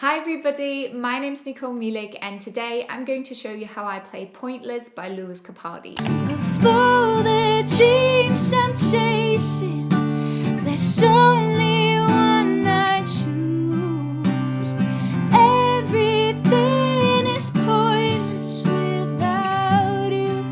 Hi everybody, my name's Nicole Milik and today I'm going to show you how I play Pointless by Lewis Capaldi. For the dreams I'm chasing, there's only one I choose. Everything is pointless without you.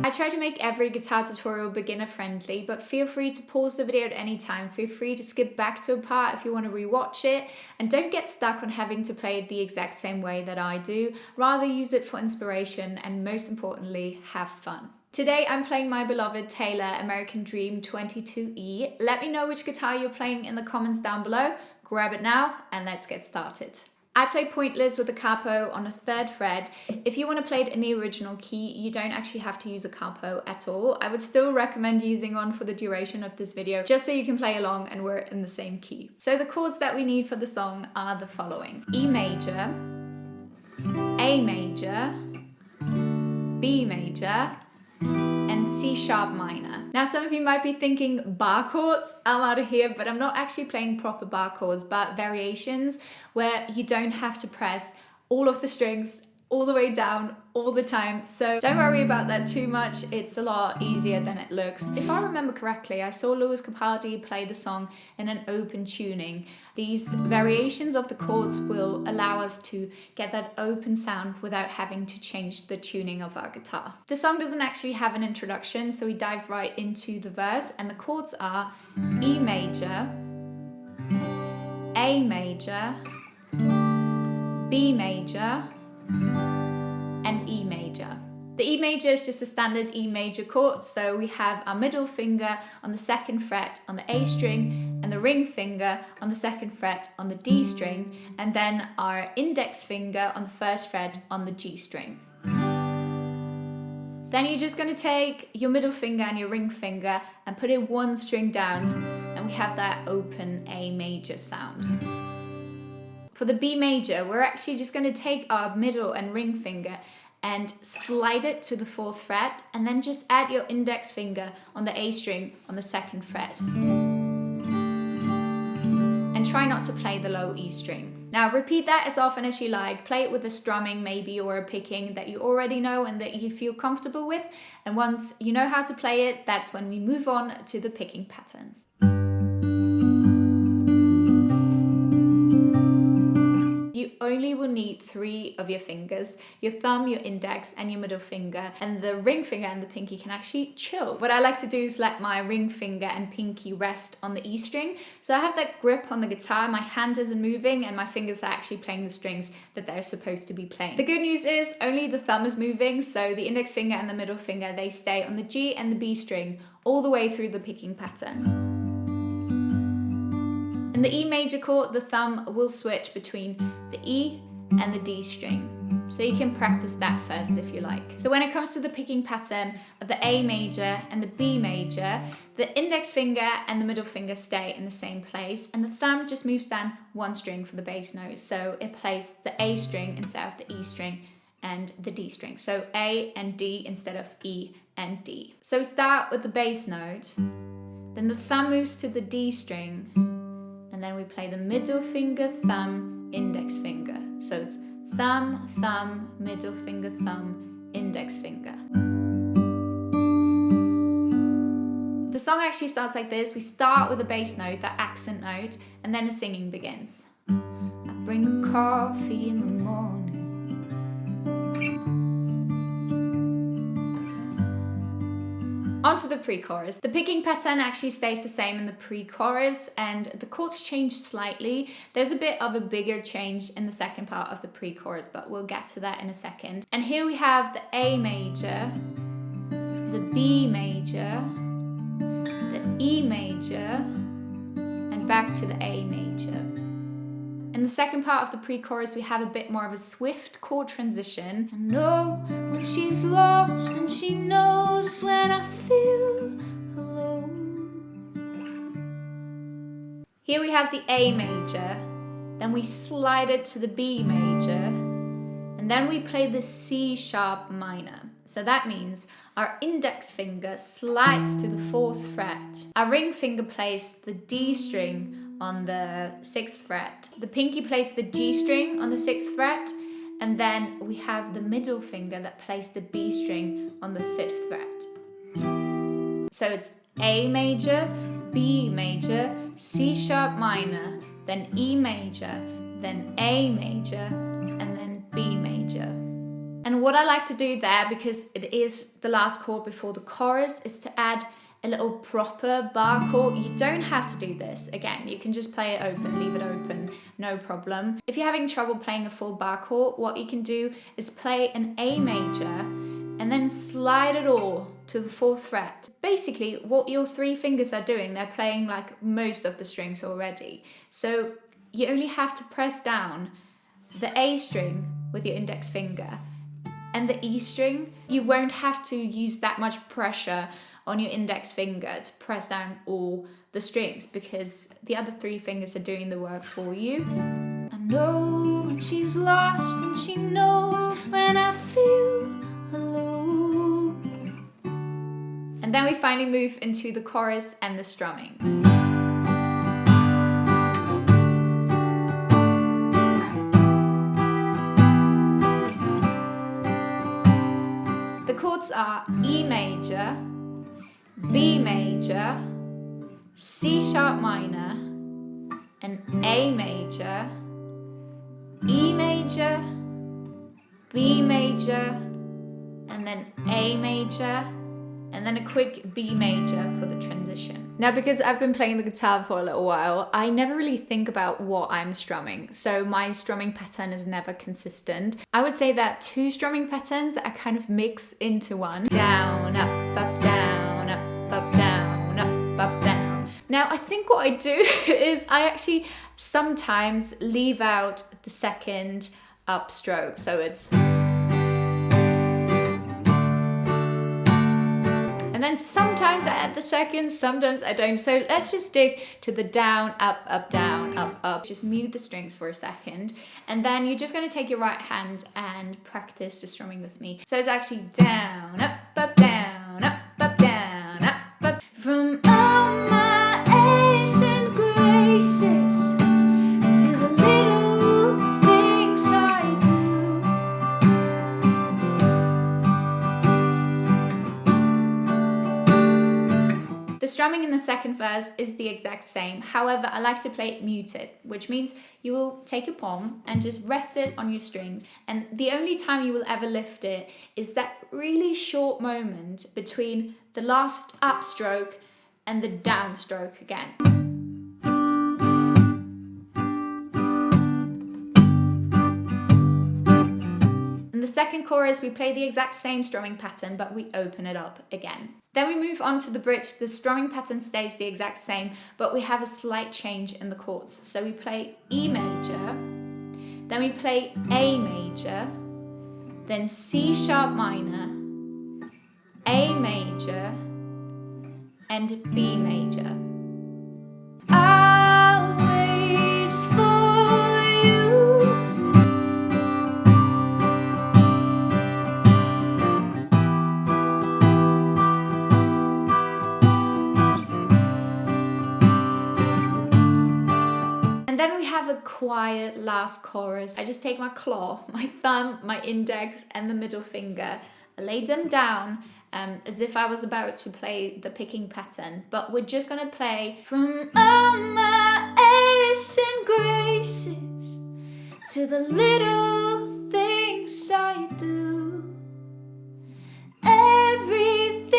I try to make every guitar tutorial beginner friendly, but feel free to pause the video at any time. Feel free to skip back to a part if you want to rewatch it, and don't get stuck on having to play it the exact same way that I do. Rather use it for inspiration and most importantly, have fun. Today I'm playing my beloved Taylor American Dream 22E. Let me know which guitar you're playing in the comments down below. Grab it now and let's get started. I play Pointless with a capo on a 3rd fret. If you want to play it in the original key, you don't actually have to use a capo at all. I would still recommend using one for the duration of this video, just so you can play along and we're in the same key. So the chords that we need for the song are the following: E major, A major, B major, and C sharp minor. Now some of you might be thinking bar chords, I'm out of here, but I'm not actually playing proper bar chords, but variations where you don't have to press all of the strings all the way down all the time. So don't worry about that too much. It's a lot easier than it looks. If I remember correctly, I saw Lewis Capaldi play the song in an open tuning. These variations of the chords will allow us to get that open sound without having to change the tuning of our guitar. The song doesn't actually have an introduction, so we dive right into the verse, and the chords are E major, A major, B major, and E major. The E major is just a standard E major chord, so we have our middle finger on the 2nd fret on the A string and the ring finger on the 2nd fret on the D string, and then our index finger on the 1st fret on the G string. Then you're just going to take your middle finger and your ring finger and put it one string down, and we have that open A major sound. For the B major, we're actually just going to take our middle and ring finger and slide it to the 4th fret, and then just add your index finger on the A string on the 2nd fret. And try not to play the low E string. Now repeat that as often as you like. Play it with a strumming maybe, or a picking that you already know and that you feel comfortable with. And once you know how to play it, that's when we move on to the picking pattern. You only will need 3 of your fingers: your thumb, your index, and your middle finger. And the ring finger and the pinky can actually chill. What I like to do is let my ring finger and pinky rest on the E string. So I have that grip on the guitar, my hand isn't moving, and my fingers are actually playing the strings that they're supposed to be playing. The good news is only the thumb is moving, so the index finger and the middle finger, they stay on the G and the B string all the way through the picking pattern. In the E major chord, the thumb will switch between the E and the D string. So you can practice that first if you like. So when it comes to the picking pattern of the A major and the B major, the index finger and the middle finger stay in the same place, and the thumb just moves down one string for the bass note. So it plays the A string instead of the E string and the D string. So A and D instead of E and D. So we start with the bass note, then the thumb moves to the D string, and then we play the middle finger, thumb, index finger. So it's thumb, thumb, middle finger, thumb, index finger. The song actually starts like this. We start with a bass note, that accent note, and then the singing begins. I bring the coffee in the morning. Onto the pre-chorus. The picking pattern actually stays the same in the pre-chorus, and the chords change slightly. There's a bit of a bigger change in the second part of the pre-chorus, but we'll get to that in a second. And here we have the A major, the B major, the E major, and back to the A major. In the second part of the pre-chorus, we have a bit more of a swift chord transition. I know when she's lost, and she knows when I feel alone. Here we have the A major, then we slide it to the B major, and then we play the C sharp minor. So that means our index finger slides to the 4th fret. Our ring finger plays the D string on the 6th fret. The pinky plays the G string on the 6th fret, and then we have the middle finger that plays the B string on the 5th fret. So it's A major, B major, C sharp minor, then E major, then A major, and then B major. And what I like to do there, because it is the last chord before the chorus, is to add a little proper bar chord. You don't have to do this. Again, you can just play it open, leave it open, no problem. If you're having trouble playing a full bar chord, what you can do is play an A major and then slide it all to the 4th fret. Basically, what your 3 fingers are doing, they're playing like most of the strings already. So you only have to press down the A string with your index finger and the E string. You won't have to use that much pressure on your index finger to press down all the strings, because the other 3 fingers are doing the work for you. I know when she's lost and she knows when I feel alone. And then we finally move into the chorus and the strumming. The chords are E major, B major, C sharp minor, and A major, E major, B major, and then A major, and then a quick B major for the transition. Now, because I've been playing the guitar for a little while, I never really think about what I'm strumming, so my strumming pattern is never consistent. I would say that 2 strumming patterns that I kind of mix into one. Down, up, down, up, down, up, down. Now, I think what I do is I actually sometimes leave out the 2nd upstroke, so it's... And then sometimes I add the 2nd, sometimes I don't. So let's just stick to the down, up, down, up. Just mute the strings for a second. And then you're just going to take your right hand and practice the strumming with me. So it's actually down, up, down, up, down, up. From all my aces and graces to the little things I do. The strumming in the 2nd verse is the exact same. However, I like to play it muted, which means you will take your palm and just rest it on your strings. And the only time you will ever lift it is that really short moment between the last upstroke and the downstroke again. In the 2nd chorus, we play the exact same strumming pattern, but we open it up again. Then we move on to the bridge. The strumming pattern stays the exact same, but we have a slight change in the chords. So we play E major, then we play A major, then C sharp minor, A major, and B major. I'll wait for you. And then we have a quiet last chorus. I just take my claw, my thumb, my index, and the middle finger. I lay them down as if I was about to play the picking pattern, but we're just gonna play from all my aces and graces to the little things I do. Everything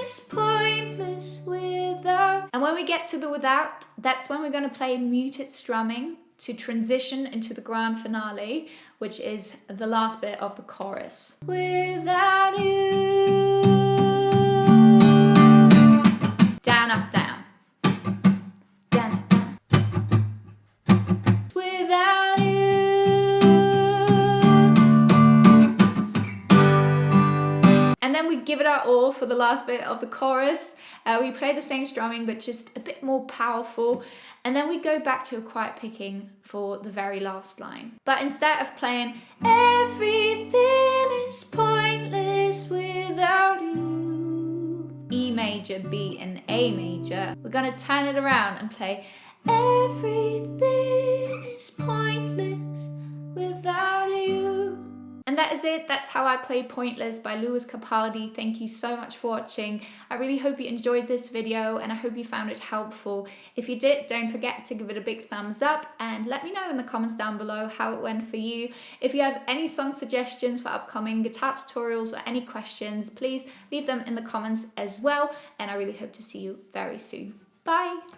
is pointless without. And when we get to the without, that's when we're gonna play muted strumming to transition into the grand finale, which is the last bit of the chorus. Without you. Down, up, down. Down, up, down. Without you. And then we give it our all for the last bit of the chorus. We play the same strumming, but just a bit more powerful. And then we go back to a quiet picking for the very last line. But instead of playing everything is pointless without you, E major, B, and A major, we're gonna turn it around and play Everything is pointless without you. And that is it. That's how I play Pointless by Lewis Capaldi. Thank you so much for watching. I really hope you enjoyed this video and I hope you found it helpful. If you did, don't forget to give it a big thumbs up and let me know in the comments down below how it went for you. If you have any song suggestions for upcoming guitar tutorials or any questions, please leave them in the comments as well. And I really hope to see you very soon. Bye!